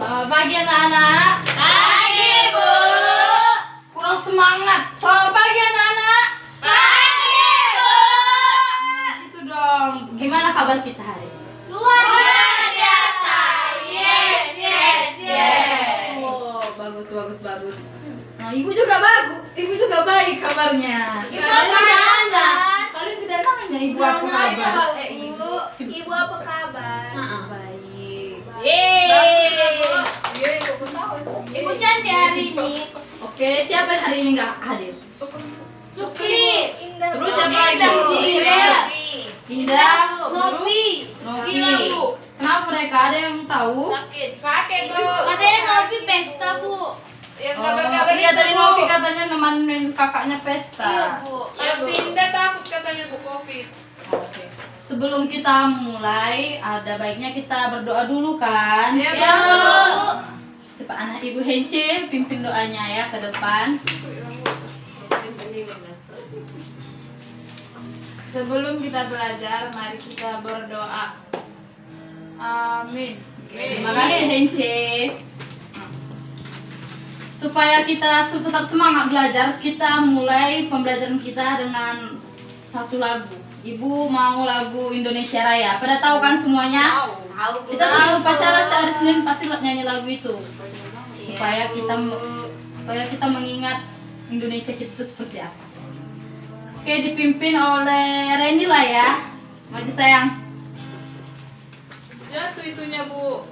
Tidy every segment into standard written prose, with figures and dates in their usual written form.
Pagi anak-anak. Pagi, Bu. Kurang semangat. Selamat pagi anak-anak. Pagi, Bu. Gitu dong. Gimana kabar kita hari ini? Luar biasa. Yes, yes, yes. Oh, bagus. Nah, ibu juga bagus. Ibu juga baik kabarnya. Ibu apa kabar? Kalian tidak nanya ibu apa kabar? Ibu apa kabar? Baik. Ibu cantik hari ini. Oke, siapa yang hari ini nggak hadir? Sukli. Terus siapa lagi? Indah, Novi. Novi. Kenapa mereka ada yang tahu? Sakit, Bu. Katanya Novi pesta, Bu. Yang Oh, kabar-kabar iya itu, tadi Bu. Novi katanya nemenin kakaknya pesta. Iya, Bu. Yang si Indah takut katanya Bu Covid. Oke. Sebelum kita mulai, ada baiknya kita berdoa dulu kan? Iya, Ya, Bu. Cepat anak Ibu Hence pimpin doanya ya ke depan. Sebelum kita belajar, mari kita berdoa. Amin. Terima kasih Hence. Supaya kita tetap semangat belajar, kita mulai pembelajaran kita dengan satu lagu. Ibu mau lagu Indonesia Raya. Pada tahu kan semuanya? Tahu, Bu. Kita sebelum upacara setiap hari Senin pasti nyanyi lagu itu. Supaya kita mengingat Indonesia kita itu seperti apa. Oke, dipimpin oleh Reni lah ya. Maju sayang. Jatuh itunya, Bu.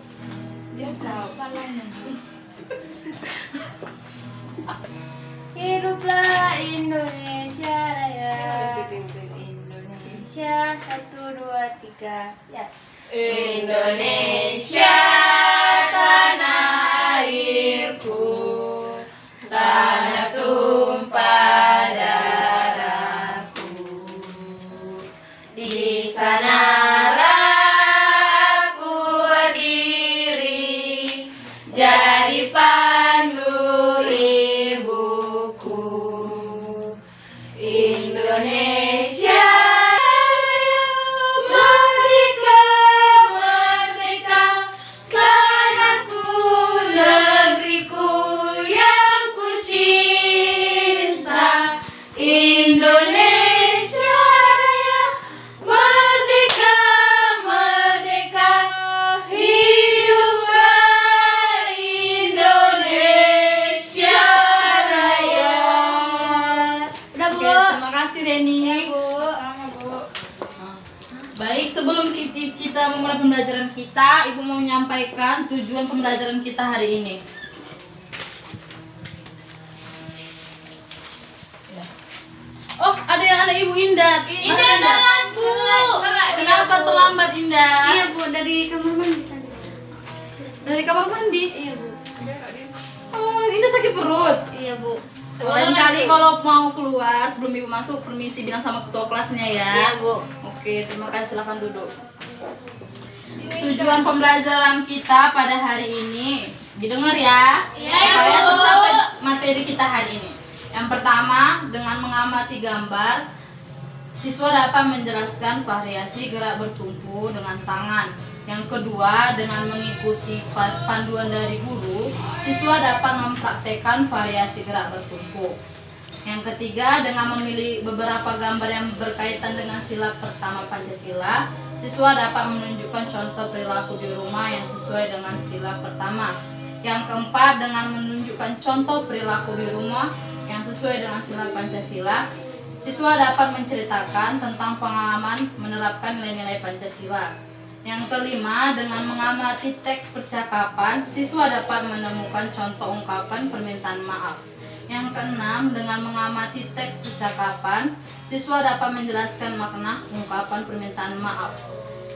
Hiduplah Indonesia Raya. Indonesia 1, 2, 3. Ya. Indonesia tanah airku, tanah tumpah darahku. Di sanalah aku berdiri, jadi pandu ibuku. Indonesia merdeka, merdeka, tanahku, negeriku yang ku cinta. Indonesia Raya, merdeka, merdeka, hiduplah Indonesia Raya. Udah, Bu. Oke, terima kasih Reni. Ya, Bu. Sama, Bu. Baik, sebelum kita memulai pembelajaran kita, Ibu mau menyampaikan tujuan pembelajaran kita hari ini. Oh, ada yang anak Ibu Indah. Indah telat, Bu. Kenapa terlambat Indah? Iya, Bu, dari kamar mandi tadi. Dari kamar mandi. Iya, Bu. Oh, Indah sakit perut. Iya, Bu. Lain kali kalau mau keluar sebelum Ibu masuk permisi bilang sama ketua kelasnya ya. Iya, Bu. Oke, terima kasih. Silakan duduk. Tujuan pembelajaran kita pada hari ini, didengar ya. Iya, Supaya Bu. tercapai materi kita hari ini. Yang pertama, dengan mengamati gambar, siswa dapat menjelaskan variasi gerak bertumpu dengan tangan. Yang kedua, dengan mengikuti panduan dari guru, siswa dapat mempraktekkan variasi gerak bertumpu. Yang ketiga, dengan memilih beberapa gambar yang berkaitan dengan sila pertama Pancasila, siswa dapat menunjukkan contoh perilaku di rumah yang sesuai dengan sila pertama. Yang keempat, dengan menunjukkan contoh perilaku di rumah yang sesuai dengan sila Pancasila, siswa dapat menceritakan tentang pengalaman menerapkan nilai-nilai Pancasila. Yang kelima, dengan mengamati teks percakapan, siswa dapat menemukan contoh ungkapan permintaan maaf. Yang keenam, dengan mengamati teks percakapan, siswa dapat menjelaskan makna ungkapan permintaan maaf.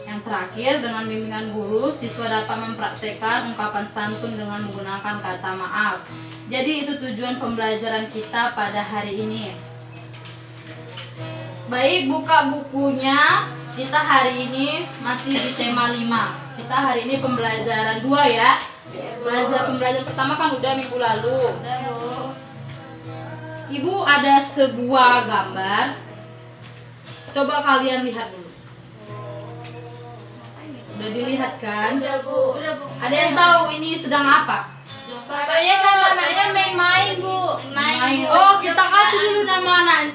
Yang terakhir, dengan bimbingan guru, siswa dapat mempraktekkan ungkapan santun dengan menggunakan kata maaf. Jadi itu tujuan pembelajaran kita pada hari ini. Baik, buka bukunya. Kita hari ini masih di tema 5. Kita hari ini pembelajaran 2 ya. Pembelajaran pertama kan udah minggu lalu. Udah, Bu. Ibu ada sebuah gambar. Coba kalian lihat dulu. Udah dilihat kan? Udah Bu. Ada yang tahu ini sedang apa? Katanya sama anaknya main-main Bu. Main. Oh, kita kasih dulu nama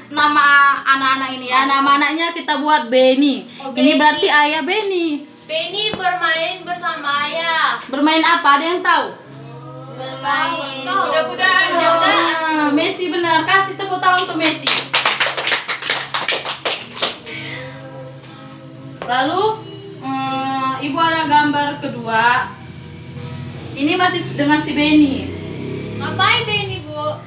anak-anak ini ya. Nama anaknya kita buat Benny. Oh, Ini Benny. berarti ayah Benny. Benny bermain bersama ayah. Bermain apa? Ada yang tahu? Bermain. Kuda-kudaan. Ah, Messi benar. Kasih tepuk tangan untuk Messi. Lalu ibu ada gambar kedua. Ini masih dengan si Benny. Ngapain Benny Bu?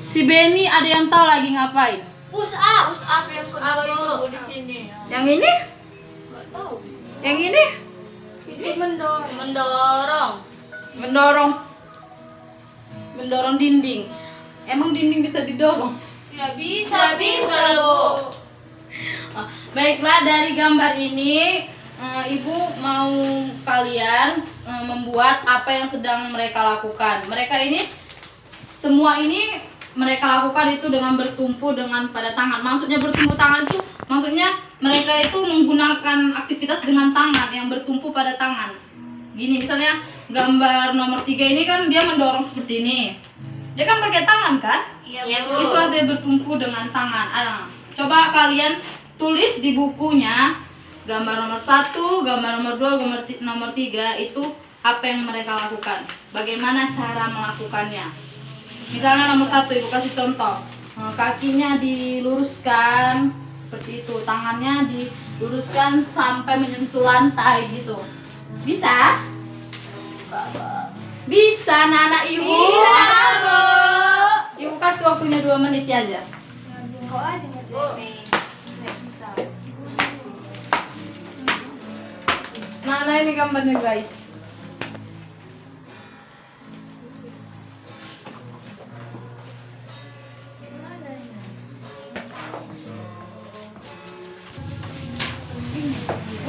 Si Benny ada yang tahu lagi ngapain? Push up yang kedua itu Bu di sini. Yang ini? Enggak tahu. Yang ini? Itu mendorong. Mendorong dinding. Emang dinding bisa didorong? Ya bisa lah Bu. Ah, baiklah, dari gambar ini ibu mau kalian membuat apa yang sedang mereka lakukan. Semua ini mereka lakukan itu dengan bertumpu dengan pada tangan. Maksudnya bertumpu tangan itu maksudnya mereka itu menggunakan aktivitas dengan tangan yang bertumpu pada tangan. Gini misalnya gambar nomor 3 ini kan dia mendorong seperti ini. Dia kan pakai tangan kan? Iya Bu. Itu artinya bertumpu dengan tangan. Coba kalian tulis di bukunya gambar nomor 1, gambar nomor 2, nomor 3 itu apa yang mereka lakukan. Bagaimana cara melakukannya. Misalnya nomor 1 ibu kasih contoh. Kakinya diluruskan seperti itu, tangannya diluruskan sampai menyentuh lantai gitu. Bisa? Bisa anak-anak ibu? Bisa, Bu. Ibu kasih waktunya 2 menit aja. Kau aja ngerjain. Mana ini gambarnya guys?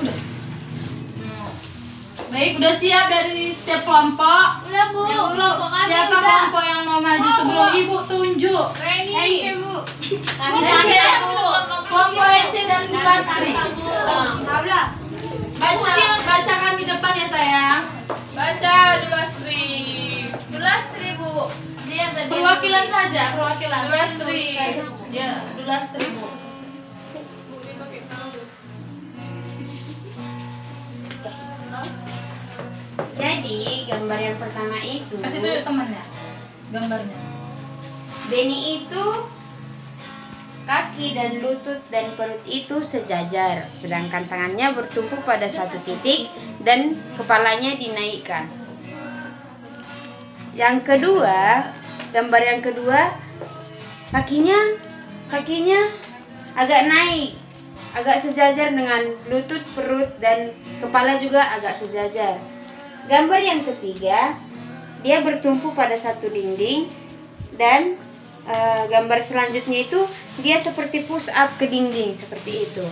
Udah. Baik, udah siap dari setiap kelompok? Udah Bu. Kelompok kami Siapa udah. kelompok yang mau maju sebelum ibu tunjuk? Benny. Bu. Kami Ece, siap Bu. kelompok Ece dan Lastri. Bacakan di depan ya sayang. Baca dulu Astri. Lastri Bu. Dia tadi. Perwakilan saja, perwakilan. Lastri. Ya, Lastri Bu. Bu, ini pakai kaos. Jadi gambar yang pertama itu Kasih tunjuk temannya. Gambarnya. Benny itu kaki dan lutut dan perut itu sejajar, sedangkan tangannya bertumpu pada satu titik dan kepalanya dinaikkan. Yang kedua, gambar yang kedua, kakinya agak naik, agak sejajar dengan lutut, perut dan kepala juga agak sejajar. Gambar yang ketiga, dia bertumpu pada satu dinding dan gambar selanjutnya itu dia seperti push up ke dinding seperti itu.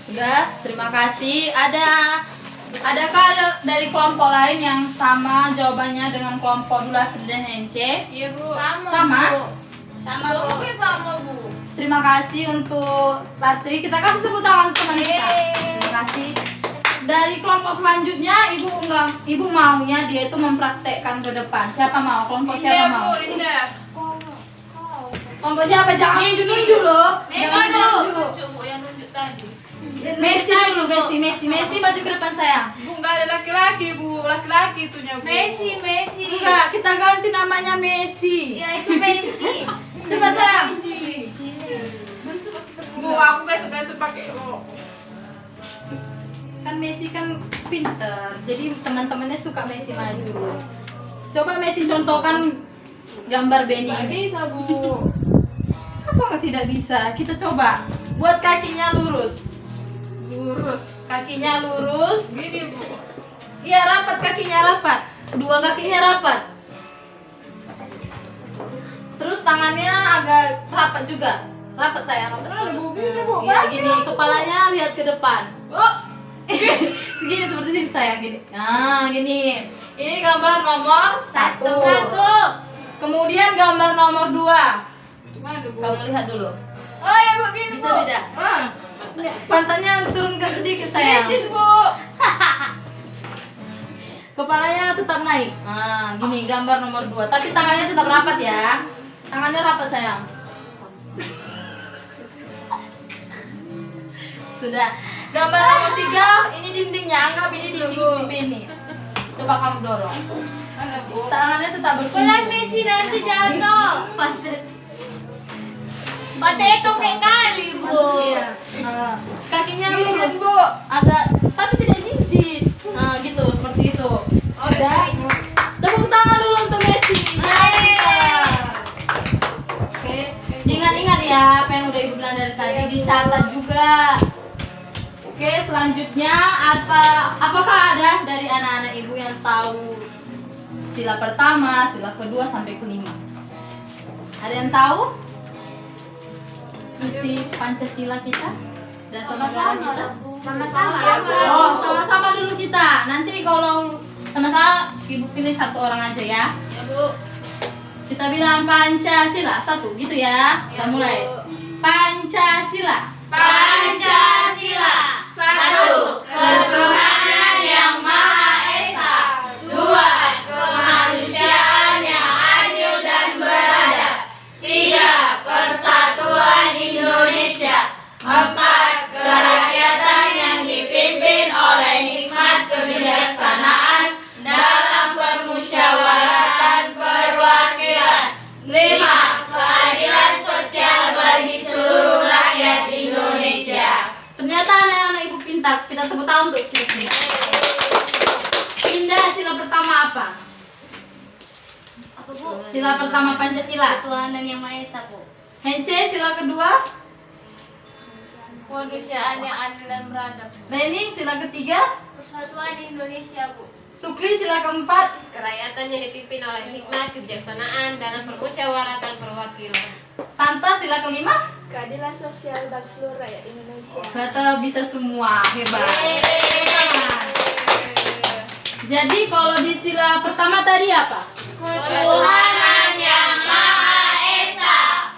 Sudah, terima kasih. Adakah dari kelompok lain yang sama jawabannya dengan kelompok Lastri dan Ence? Iya Bu. Sama? Bu. Sama Bu. Sama Bu. Terima kasih untuk Lastri. Kita kasih tepuk tangan teman kita. Terima kasih. Dari kelompok selanjutnya, ibu maunya dia itu mempraktekkan ke depan. Siapa mau? Kelompok siapa mau? Bu, Indah. Kelompok siapa? Jangan nunjuk loh. Jangan nunjuk. Bu, yang nunjuk tadi. Messi dulu, Messi maju ke depan sayang. Bu, nggak ada laki-laki Bu, laki-laki itunya Bu. Messi. Enggak, kita ganti namanya Messi. Ya itu Messi. Coba sayang. Bu, aku besok pakai Bu. Kan Messi kan pinter, jadi teman-temannya suka Messi maju. Coba Messi contohkan gambar Benny Nggak ini. bisa Bu. Apa nggak tidak bisa? Kita coba. Buat kakinya lurus. Kakinya lurus. Gini Bu. Iya, rapat kakinya rapat. Dua kakinya rapat. Terus tangannya agak rapat juga. Rapat sayang, rapat. Iya, gini. Kepalanya lihat ke depan. Oh. Segini seperti ini sayang gini. Nah, gini. Ini gambar nomor 1. Kemudian gambar nomor 2. Gimana Bu? Kamu lihat dulu. Oh ya Bu, gini Bisa Bu. tidak? Pantatnya turunkan sedikit sayang. Bu. Kepalanya tetap naik. Nah, gini gambar nomor 2. Tapi tangannya tetap rapat ya. Tangannya rapat sayang. Sudah. Gambar nomor 3, ini dindingnya. Anggap ini dinding si Beni. Coba kamu dorong. Tangannya tetap Pelan berkumpul. Messi nanti jatuh. Pantai itu kayak kali, Bu. Iya. Nah, kakinya lurus Bu, agak tapi tidak jinjit. Nah, gitu seperti itu. Udah. Tepuk tangan dulu untuk Messi. Oke, ingat-ingat ya apa yang udah Ibu bilang dari tadi, dicatat juga. Oke, selanjutnya apakah ada dari anak-anak Ibu yang tahu sila pertama, sila kedua sampai kelima? Ada yang tahu isi Pancasila kita? Dasar negara kita? Sama-sama. Oh, sama-sama dulu kita. Nanti kalau sama-sama Ibu pilih satu orang aja ya. Ya, Bu. Kita bilang Pancasila, satu gitu ya. Kita mulai. Pancasila. Pancasila. 1. Ketuhanan yang Maha Esa. 2. Kemanusiaan yang adil dan beradab. 3. Persatuan Indonesia. 4. Kerakyatan yang dipimpin oleh hikmat kebijaksanaan dalam permusyawaratan perwakilan. 5. Keadilan sosial bagi seluruh rakyat Indonesia. Ternyata anak-anak Ibu pintar. Kita tepuk tangan untuk kita semua. Pindah sila pertama apa? Apa, Bu? Sila pertama Pancasila. Ketuhanan yang Maha Esa, Bu. Hence sila kedua. Kemanusiaan yang adil dan beradab. Reni sila ketiga. Persatuan Indonesia, Bu. Sukri sila keempat. Kerakyatan yang dipimpin oleh hikmat kebijaksanaan dalam permusyawaratan perwakilan. Santa sila kelima. Keadilan sosial bagi seluruh rakyat Indonesia. Ternyata bisa semua, hebat. Jadi kalau di sila pertama tadi apa? Ketuhanan yang Maha Esa.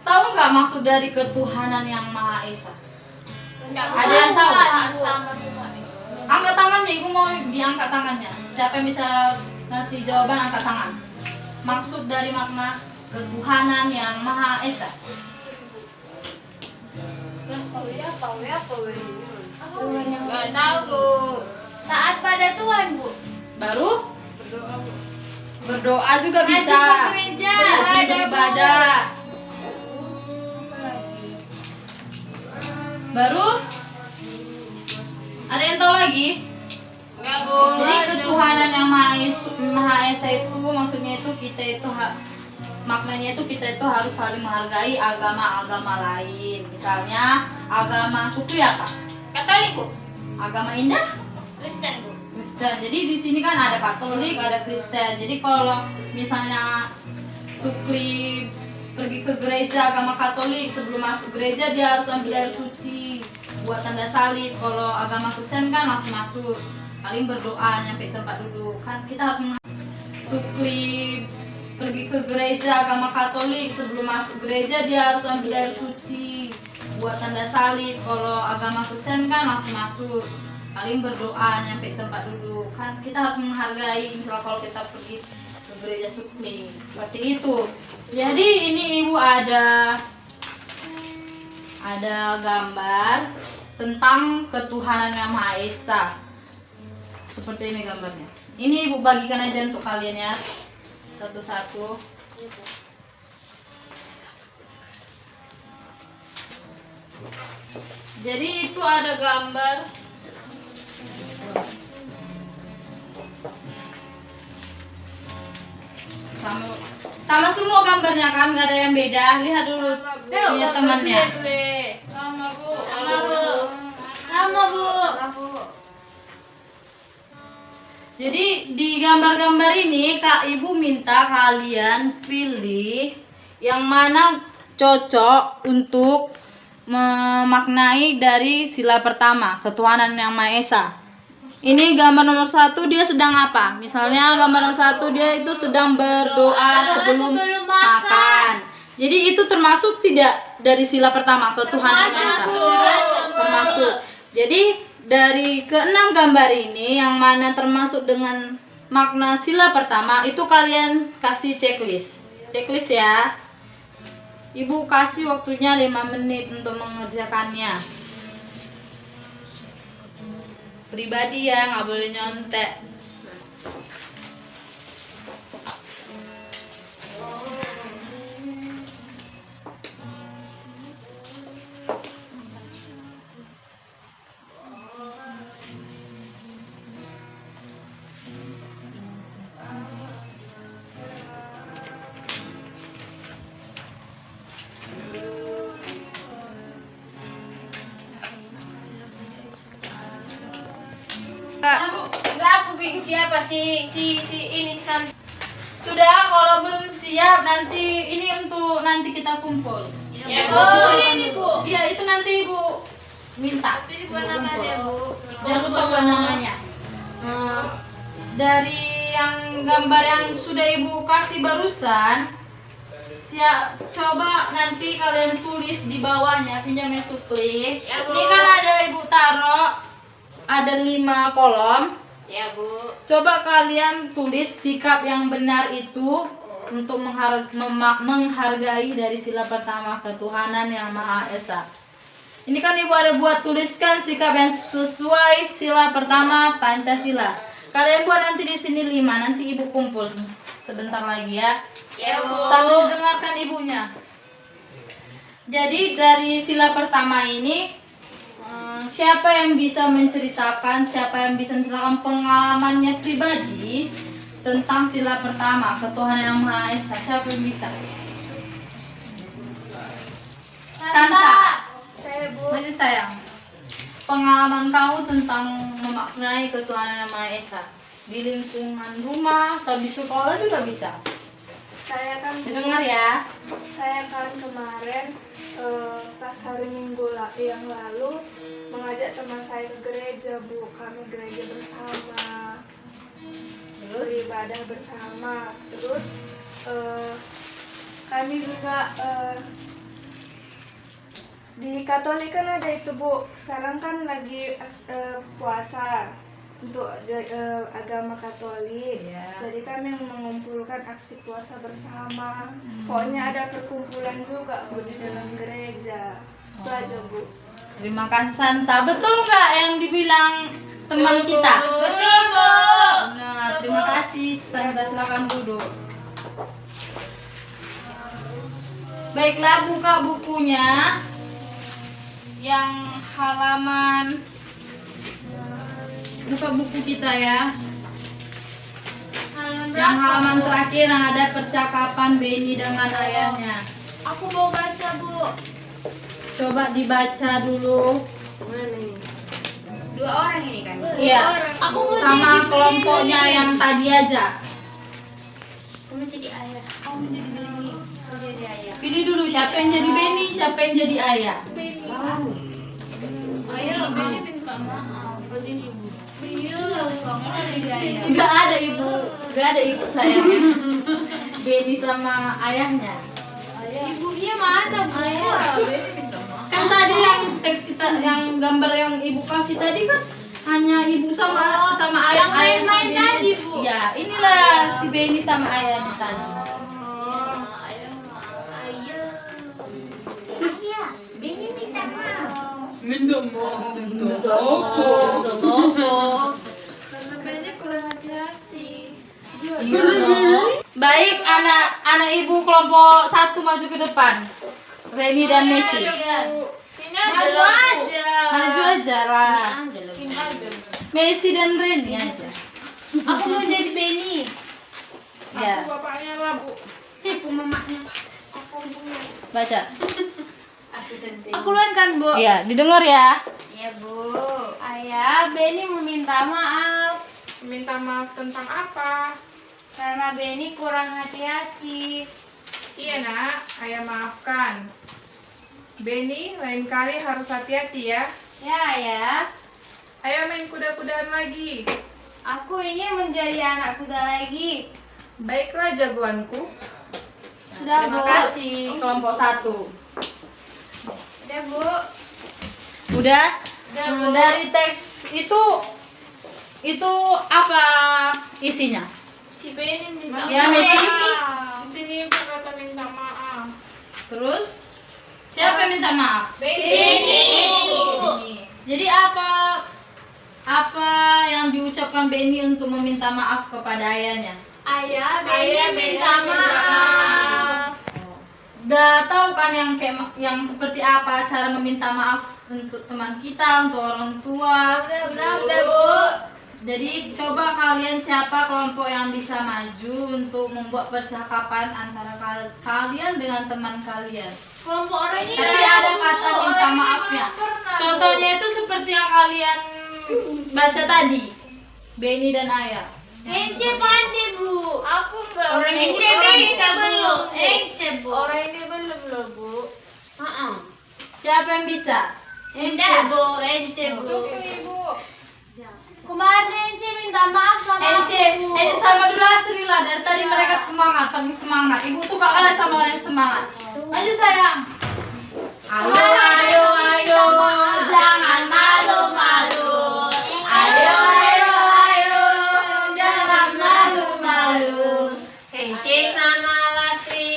Tahu nggak maksud dari ketuhanan yang Maha Esa? Ada yang tahu? Sama Tuhan. Angkat tangannya, Ibu mau diangkat tangannya. Siapa yang bisa ngasih jawaban angkat tangan. Maksud dari makna ketuhanan yang Maha Esa. Gak tahu, Bu. Taat pada Tuhan, Bu. Baru berdoa juga bisa. Rajin ke gereja. Rajin beribadah. Baru ada yang tahu lagi? Enggak, Bu. Jadi ketuhanan yang Maha Esa itu maksudnya itu kita itu maknanya itu kita itu harus saling menghargai agama-agama lain. Misalnya agama suku apa? Katolik, Bu. Agama Indah? Kristen, Bu. Kristen. Jadi di sini kan ada Katolik, ada Kristen. Jadi kalau misalnya Sukri pergi ke gereja agama Katolik, sebelum masuk gereja dia harus ambil air suci buat tanda salib. Kalau agama Kristen kan langsung masuk, paling berdoa nyampe tempat duduk. Kan kita harus Sukri pergi ke gereja agama Katolik, sebelum masuk gereja dia harus ambil air suci buat tanda salib. Kalau agama Kristen kan langsung masuk, paling berdoa nyampe tempat duduk. Kan kita harus menghargai misalnya kalau kita pergi ke gereja Sukri seperti itu. Jadi ini Ibu ada gambar tentang ketuhanan yang Maha Esa. Seperti ini gambarnya. Ini Ibu bagikan aja untuk kalian ya, satu-satu. Jadi itu ada gambar sama semua gambarnya kan, nggak ada yang beda. Lihat dulu punya temannya. Sama, Bu. Sama, Bu. Jadi di gambar-gambar ini Kak Ibu minta kalian pilih yang mana cocok untuk memaknai dari sila pertama, ketuhanan yang Maha Esa. Ini gambar nomor 1 dia sedang apa? Misalnya gambar nomor 1 dia itu sedang berdoa sebelum makan. Jadi itu termasuk tidak dari sila pertama ketuhanan Yang Maha Esa. Termasuk. Jadi dari keenam gambar ini yang mana termasuk dengan makna sila pertama itu kalian kasih checklist. Checklist ya. Ibu kasih waktunya 5 menit untuk mengerjakannya. Pribadi ya, nggak boleh nyontek. Enggak, aku bikin siapa si ini kan. Sudah, kalau belum siap nanti ini untuk nanti kita kumpul. Ya, Bu. Ini, Bu. Iya, itu nanti Ibu minta. Ini buat namanya, Bu. Jangan lupa buat namanya. Dari yang gambar yang sudah Ibu kasih barusan, coba nanti kalian tulis di bawahnya pinjamnya Sukli. Ya, Bu. Ini kan ada Ibu taruh ada 5 kolom. Ya, Bu. Coba kalian tulis sikap yang benar itu untuk menghargai dari sila pertama ketuhanan Yang Maha Esa. Ini kan Ibu ada buat tuliskan sikap yang sesuai sila pertama Pancasila. Kalian buat nanti di sini 5, nanti Ibu kumpul sebentar lagi ya. Ya, Bu. Sambil dengarkan ibunya. Jadi dari sila pertama ini siapa yang bisa menceritakan pengalamannya pribadi tentang sila pertama ketuhanan Yang Maha Esa? Siapa yang bisa? Santa. Saya, Bu. Masih sayang. Pengalaman kamu tentang memaknai ketuhanan Yang Maha Esa di lingkungan rumah atau di sekolah juga bisa. Saya kan Dengar ya. kemarin pas hari Minggu yang lalu mengajak teman saya ke gereja, Bu. Kami gereja bersama, beribadah bersama. Terus kami juga di Katolik kan ada itu, Bu. Sekarang kan lagi puasa untuk agama Katolik. Iya. Jadi kami mengumpulkan aksi puasa bersama. Pokoknya ada perkumpulan juga, Bu, di dalam gereja. Itu aja, Bu. Terima kasih Santa. Betul nggak yang dibilang teman kita? Betul, Bu. Benar. Terima kasih Santa. Silakan duduk. Baiklah, buka bukunya yang halaman. Buka buku kita ya. Yang halaman terakhir yang ada percakapan Beni dengan ayahnya. Aku mau baca, Bu. Coba dibaca dulu. Mana ini? 2 orang ini kan. Iya. Aku mau Sama jadi kelompoknya Beni. yang tadi aja. Kamu jadi ayah. Kamu jadi Beni. Kamu jadi ayah. Pilih dulu siapa yang jadi Beni, siapa yang jadi ayah. Ayo, Beni minta maaf. Jadi Ibu. Iya, kamu jadi ayah. Enggak ada ibu, enggak ada ibu sayang. Beni sama ayahnya. Ibunya mana, Bu? Beni minta maaf. Kan tadi yang teks kita, yang gambar yang ibu kasih tadi kan hanya ibu sama ayah. yang main-main Beni. tadi, Bu. Ya, inilah si Beni sama ayahnya tadi. Ayah, Beni minta maaf. Minta maaf. Karena Beni kurang hati-hati. Baik, anak ibu kelompok 1 maju ke depan. Reni dan Messi. Sini aja. Maju aja lah. Sini aja. Messi dan Reni aja. Aku mau jadi Beni. Ya, Bapaknya lah, Bu. Aku mamanya. Aku punya. baca. Aku luar kan, Bu? Iya, didengar ya. Iya, Bu. Ayah, Beni meminta maaf Minta maaf tentang apa? karena Beni kurang hati-hati. Iya, Nak. Ayah maafkan. Beni, lain kali harus hati-hati ya. Ya, Ayah. Ayo main kuda-kudaan lagi. Aku ingin menjadi anak kuda lagi. Baiklah jagoanku. Sudah, Terima Bu. kasih kelompok 1. Ya, Bu. Udah? Udah, Bu. Dari teks itu apa isinya? Si Benny minta Ya, maaf. Messi. Di sini kata minta maaf. Terus siapa yang minta maaf? Benny. Jadi apa yang diucapkan Benny untuk meminta maaf kepada ayahnya? Ayah minta maaf. Udah tahu kan yang seperti apa cara meminta maaf untuk teman kita, untuk orang tua. Udah, Bu. Jadi coba kalian siapa kelompok yang bisa maju untuk membuat percakapan antara kalian dengan teman kalian. Kelompok orang ini. Tapi ada kata minta maafnya. Contohnya itu seperti yang kalian baca tadi, Benny dan Ayah. Ence pandai, Bu. Aku enggak. Orang ini bisa belum. Ence, Bu. Orang ini belum loh, Bu. Siapa yang bisa? Ence, Bu. Ibu. Kemarin Ence minta maaf sama Ence sama dulu Asri lah. Dari tadi mereka semangat, paling semangat. Ibu suka kalah sama orang yang semangat. Maju sayang. Ayo, jangan malu-malu. Ayo, jangan malu-malu. Ence nama Latri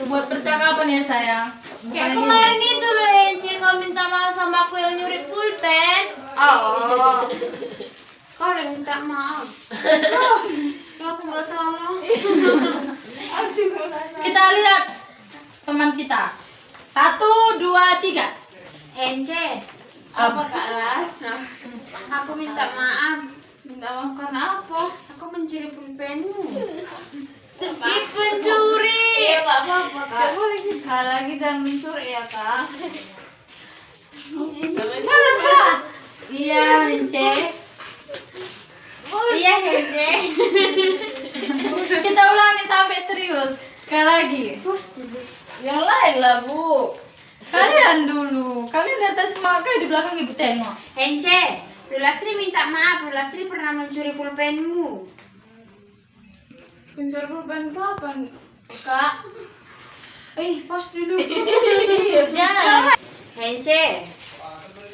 Buat percakapan ya sayang. Kayak kemarin itu loh Ence kau minta maaf sama aku yang nyuri pulpen. Oh. Kau udah minta maaf. Aku nggak salah. Kita lihat teman kita. 1, 2, 3. Ence, apa Kak Ras? Aku minta maaf. Minta maaf karena apa? Aku mencuri pulpenmu. Pencuri. Iya, Kak, apa-apa, Kak. Sekali lagi jangan mencuri ya, Kak. Mana salah? Iya, Ence. Iya, Ence. Kita ulangi sampai serius. Sekali lagi. Yang lain lah, Bu. Kalian dulu. Kalian di atas semangat di belakang Ibu tengok. Ence, Lastri minta maaf. Lastri pernah mencuri pulpenmu. Pencuri pulpen kapan, Kak? Pos dulu. Jangan. Ence.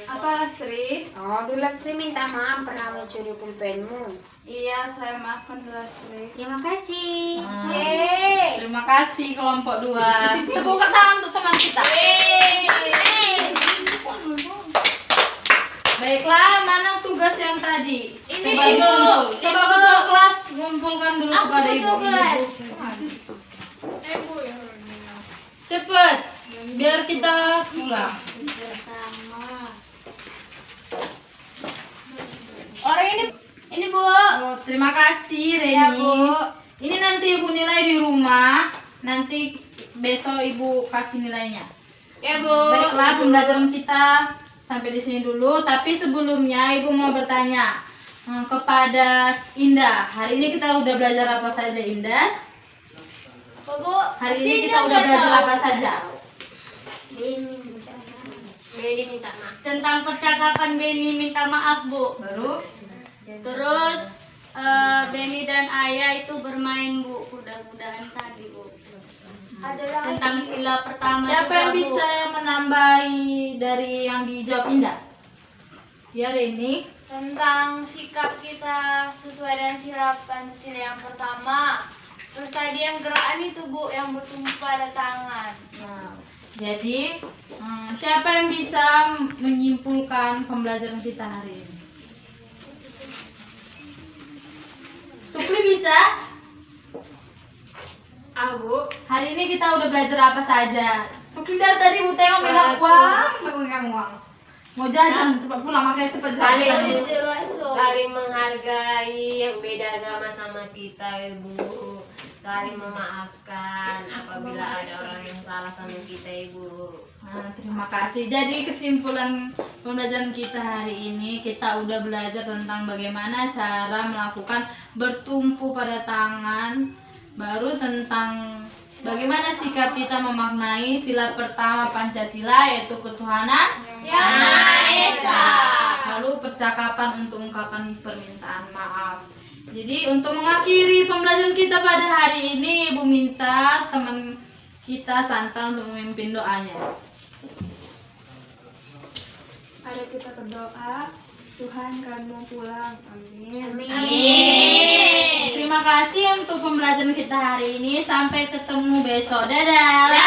Apa Asri? Oh, Lastri minta maaf pernah mencuri pulpenmu. Iya, saya maafkan dulu Asri. Terima kasih. Ah. Terima kasih kelompok 2. Tepuk tangan untuk teman kita. Baiklah, mana tugas yang tadi? Ini, Coba Ibu. dikumpul. Coba ketua kelas ngumpulkan dulu Aku kepada ketua Ibu. kelas. Cepet, biar kita pulang. Orang ini Bu. Oh, terima kasih Reni. Ya, Bu. Ini nanti Ibu nilai di rumah. Nanti besok Ibu kasih nilainya. Ya, Bu. Baiklah, pembelajaran kita sampai di sini dulu. Tapi sebelumnya Ibu mau bertanya kepada Indah. Hari ini kita udah belajar apa saja, Indah? Bu. Hari ini kita udah belajar apa saja? Benny minta maaf. Tentang percakapan Benny minta maaf, Bu. Baru Terus Benny dan Ayah itu bermain, Bu, kuda-kudaan tadi, Bu. Tentang sila pertama siapa juga, yang Bu. bisa menambahi dari yang dijawab Indah? Ya, Reni. Tentang sikap kita sesuai dengan sila Pancasila yang pertama. Terus tadi yang gerakan itu Bu, yang bertumpu pada tangan. Nah, jadi siapa yang bisa menyimpulkan pembelajaran kita hari ini? Sukli bisa? Bu. Hari ini kita udah belajar apa saja? Sukli dari tadi Bu tengok megang uang. Mau jajan cepat pulang, makanya cepat jalan. Saling menghargai yang beda agama sama kita, Ibu. Saling memaafkan apabila ada orang yang salah sama kita, Ibu. Nah, terima kasih. Jadi kesimpulan pembelajaran kita hari ini, kita udah belajar tentang bagaimana cara melakukan bertumpu pada tangan, baru tentang bagaimana sikap kita memaknai sila pertama Pancasila, yaitu ketuhanan Yang Maha Esa. lalu percakapan untuk ungkapan permintaan maaf. Jadi untuk mengakhiri pembelajaran kita pada hari ini, Ibu minta teman kita Santa untuk memimpin doanya. Mari kita berdoa. Tuhan, kami mau pulang. Amin. Terima kasih untuk pembelajaran kita hari ini. Sampai ketemu besok. Dadah.